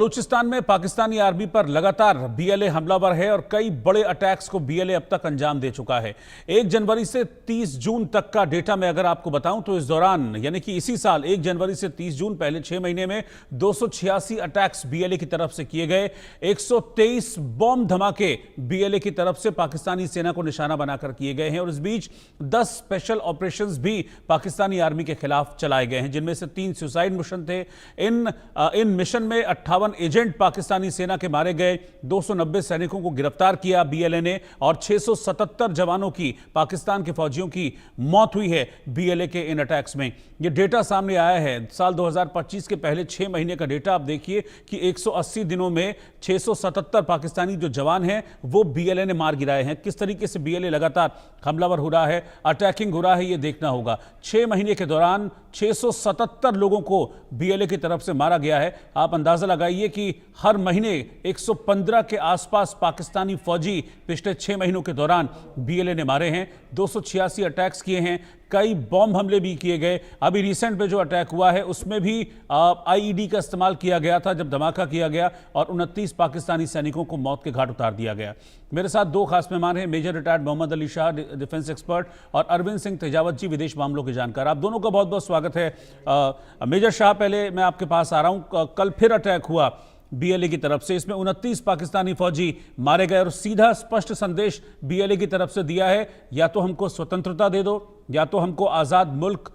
बलूचिस्तान में पाकिस्तानी आर्मी पर लगातार बीएलए हमलावर है और कई बड़े अटैक्स को बीएलए अब तक अंजाम दे चुका है। 1 जनवरी से 30 जून तक का डेटा मैं अगर आपको बताऊं तो इस दौरान यानी कि इसी साल 1 जनवरी से 30 जून पहले 6 महीने में 286 अटैक्स बीएलए की तरफ से किए गए। 123 बॉम्ब धमाके बीएलए की तरफ से पाकिस्तानी सेना को निशाना बनाकर किए गए हैं और इस बीच 10 स्पेशल ऑपरेशंस भी पाकिस्तानी आर्मी के खिलाफ चलाए गए हैं, जिनमें से 3 सुसाइड मिशन थे। इन मिशन में 58 एजेंट पाकिस्तानी सेना के मारे गए, 290 सैनिकों को गिरफ्तार किया बीएलए ने और 677 जवानों की, पाकिस्तान के फौजियों की मौत हुई है बीएलए के इन अटैक्स में। यह डेटा सामने आया है साल 2025 के पहले 6 महीने का डेटा। आप देखिए कि 180 दिनों में 677 पाकिस्तानी जो जवान हैं वो बीएलए ने मार गिराए हैं। किस तरीके से बीएलए लगातार हमलावर हो रहा है, अटैकिंग हो रहा है, यह देखना होगा। 6 महीने के दौरान 677 लोगों को बीएलए की तरफ से मारा गया है। आप अंदाजा लगाइए कि हर महीने 115 के आसपास पाकिस्तानी फौजी पिछले 6 महीनों के दौरान बीएलए ने मारे हैं। 286 अटैक्स किए हैं, कई बॉम्ब हमले भी किए गए। अभी रिसेंट में जो अटैक हुआ है उसमें भी आईईडी का इस्तेमाल किया गया था जब धमाका किया गया और 29 पाकिस्तानी सैनिकों को मौत के घाट उतार दिया गया। मेरे साथ 2 खास मेहमान हैं, major retired Mohammad Ali Shah, defence expert, और अरविंद सिंह तेजावत जी, विदेश मामलों के जानकार। आप दोनों का बहुत बहुत स्वागत है। मेजर शाह, पहले मैं आपके पास आ रहा हूं। कल फिर अटैक हुआ बीएलए की तरफ से, इसमें 29 पाकिस्तानी फौजी मारे गए और सीधा स्पष्ट संदेश बीएलए की तरफ से दिया है, या तो हमको स्वतंत्रता दे दो, या तो हमको आज़ाद मुल्क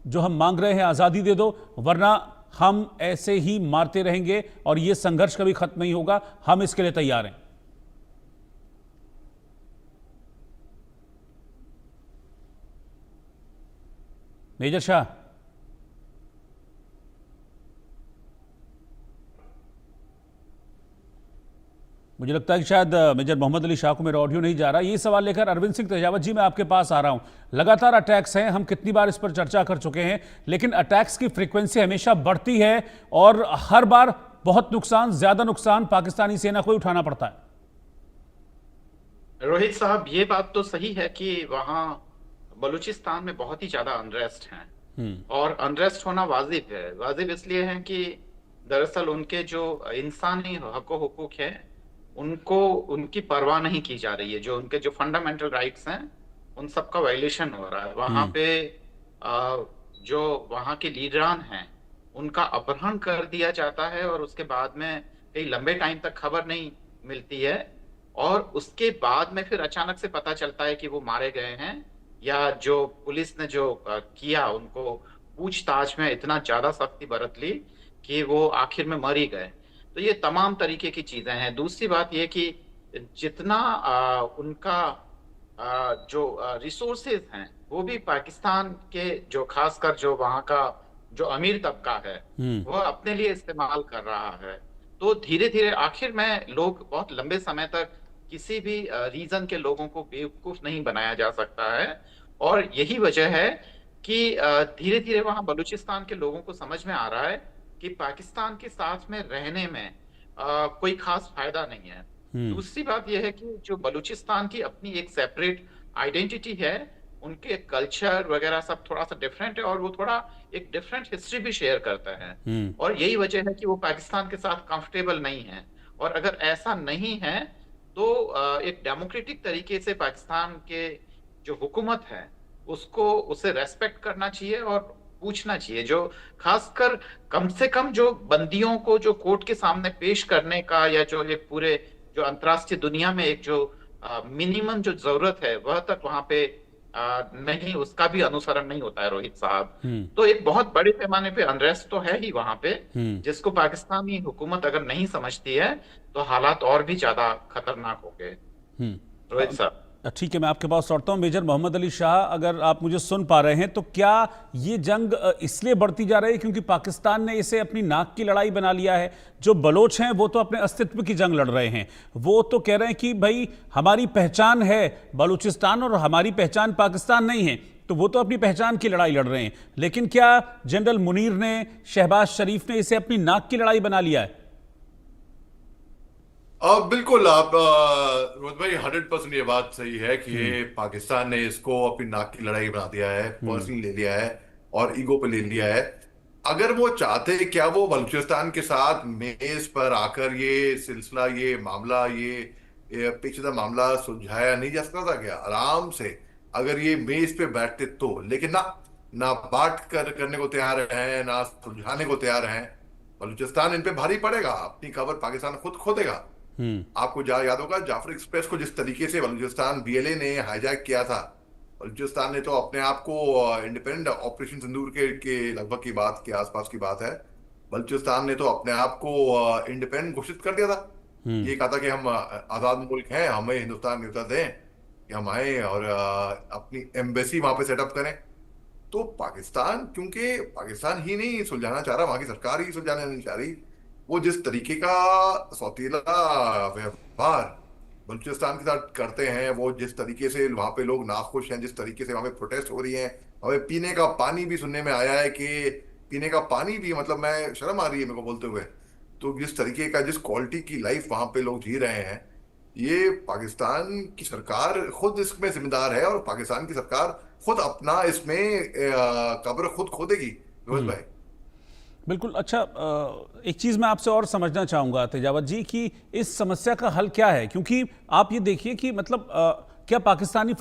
जो हम मांग रहे हैं आज़ादी दे दो, वरना हम ऐसे ही मारते रहेंगे और ये संघर्ष कभी खत्म नहीं होगा, हम इसके लिए तैयार हैं। मेजर शाह, मुझे लगता है कि शायद मेजर मोहम्मद अली शाह को मेरा ऑडियो नहीं जा रहा। ये सवाल लेकर अरविंद सिंह तेजावत जी मैं आपके पास आ रहा हूं। लगातार अटैक्स हैं, हम कितनी बार इस पर चर्चा कर चुके हैं, लेकिन अटैक्स की फ्रीक्वेंसी हमेशा बढ़ती है और हर बार बहुत नुकसान, ज्यादा नुकसान पाकिस्तानी सेना को ही उठाना पड़ता है। रोहित साहब, ये बात तो सही है कि वहाँ बलूचिस्तान में बहुत ही ज्यादा अनरेस्ट है और अनरेस्ट होना वाजिब है। वाजिब इसलिए है कि दरअसल उनके जो इंसानी हकूक है उनको, उनकी परवाह नहीं की जा रही है। जो उनके जो फंडामेंटल राइट्स हैं उन सब का वायलेशन हो रहा है। वहां पे जो वहां के लीडरान हैं उनका अपहरण कर दिया जाता है और उसके बाद में कई लंबे टाइम तक खबर नहीं मिलती है और उसके बाद में फिर अचानक से पता चलता है कि वो मारे गए हैं, या जो पुलिस ने जो किया उनको पूछताछ में इतना ज्यादा सख्ती बरत ली कि वो आखिर में मर ही गए। तो ये तमाम तरीके की चीजें हैं। दूसरी बात ये कि जितना उनका जो रिसोर्सेज हैं वो भी पाकिस्तान के जो खासकर जो वहाँ का जो अमीर तबका है वो अपने लिए इस्तेमाल कर रहा है। तो धीरे धीरे आखिर में लोग बहुत लंबे समय तक किसी भी रीजन के लोगों को बेवकूफ नहीं बनाया जा सकता है और यही वजह है कि धीरे धीरे वहाँ बलूचिस्तान के लोगों को समझ में आ रहा है कि पाकिस्तान के साथ में रहने में कोई खास फायदा नहीं है। दूसरी बात यह है कि जो बलूचिस्तान की अपनी एक सेपरेट आइडेंटिटी है, उनके कल्चर वगैरह सब थोड़ा सा डिफरेंट है और वो थोड़ा एक डिफरेंट हिस्ट्री भी शेयर करता है और यही वजह है कि वो पाकिस्तान के साथ कंफर्टेबल नहीं है। और अगर ऐसा नहीं है तो एक डेमोक्रेटिक तरीके से पाकिस्तान के जो हुकूमत है उसको उसे रेस्पेक्ट करना चाहिए और पूछना चाहिए। जो खासकर कम से कम जो बंदियों को जो कोर्ट के सामने पेश करने का, या जो एक पूरे जो अंतर्राष्ट्रीय दुनिया में एक जो मिनिमम जो जरूरत है वह तक वहां पे नहीं, उसका भी अनुसरण नहीं होता है रोहित साहब। तो एक बहुत बड़े पैमाने पे अनरेस्ट तो है ही वहां पे, जिसको पाकिस्तानी हुकूमत अगर नहीं समझती है तो हालात और भी ज्यादा खतरनाक हो गए। रोहित साहब, ठीक है, मैं आपके पास लौटता हूं। मेजर मोहम्मद अली शाह, अगर आप मुझे सुन पा रहे हैं तो क्या ये जंग इसलिए बढ़ती जा रही है क्योंकि पाकिस्तान ने इसे अपनी नाक की लड़ाई बना लिया है? जो बलोच हैं वो तो अपने अस्तित्व की जंग लड़ रहे हैं, वो तो कह रहे हैं कि भाई हमारी पहचान है बलूचिस्तान और हमारी पहचान पाकिस्तान नहीं है, तो वो तो अपनी पहचान की लड़ाई लड़ रहे हैं। लेकिन क्या जनरल मुनीर ने, शहबाज शरीफ ने इसे अपनी नाक की लड़ाई बना लिया है? बिल्कुल, आप रोहित भाई 100% ये बात सही है कि ये पाकिस्तान ने इसको अपनी नाक की लड़ाई बना दिया है, पर्सनली ले लिया है और ईगो पे ले लिया है। अगर वो चाहते, क्या वो बलूचिस्तान के साथ मेज पर आकर ये सिलसिला, ये मामला, ये पेचीदा मामला सुलझाया नहीं जा सकता था क्या आराम से, अगर ये मेज पे बैठते तो? लेकिन ना, ना बात करने को तैयार हैं, ना सुलझाने को तैयार हैं। बलूचिस्तान इन पे भारी पड़ेगा, अपनी खबर पाकिस्तान खुद खो देगा। आपको याद होगा जाफर एक्सप्रेस को जिस तरीके से बलूचिस्तान बीएलए ने हाईजैक किया था। बलूचिस्तान ने तो अपने आप को इंडिपेंडेंट, ऑपरेशन सिंदूर के लगभग की बात के आसपास की बात है, बलूचिस्तान ने तो अपने आप को इंडिपेंडेंट घोषित कर दिया था। ये कहा था कि हम आजाद मुल्क हैं, हमें हिंदुस्तान न्योता दें कि हम आए और अपनी एम्बेसी वहां पे सेटअप करें। तो पाकिस्तान, क्योंकि पाकिस्तान ही नहीं सुलझाना चाह रहा, वहां की सरकार ही सुलझाना नहीं चाह रही। वो जिस तरीके का सौतीला व्यवहार बलूचिस्तान के साथ करते हैं, वो जिस तरीके से वहां पे लोग नाखुश हैं, जिस तरीके से वहां पे प्रोटेस्ट हो रही हैं, वहां पे पीने का पानी भी सुनने में आया है कि पीने का पानी भी, मतलब मैं शर्म आ रही है मेरे को बोलते हुए, तो जिस तरीके का, जिस क्वालिटी की लाइफ वहां पे लोग जी रहे हैं, ये पाकिस्तान की सरकार खुद इसमें जिम्मेदार है, और पाकिस्तान की सरकार खुद अपना इसमें कब्र खुद खोदेगी रोहित भाई। बिल्कुल। अच्छा, एक चीज़ मैं आपसे और समझना चाहूँगा तेजावत जी कि इस समस्या का हल क्या है, क्योंकि आप ये देखिए कि मतलब क्या पाकिस्तानी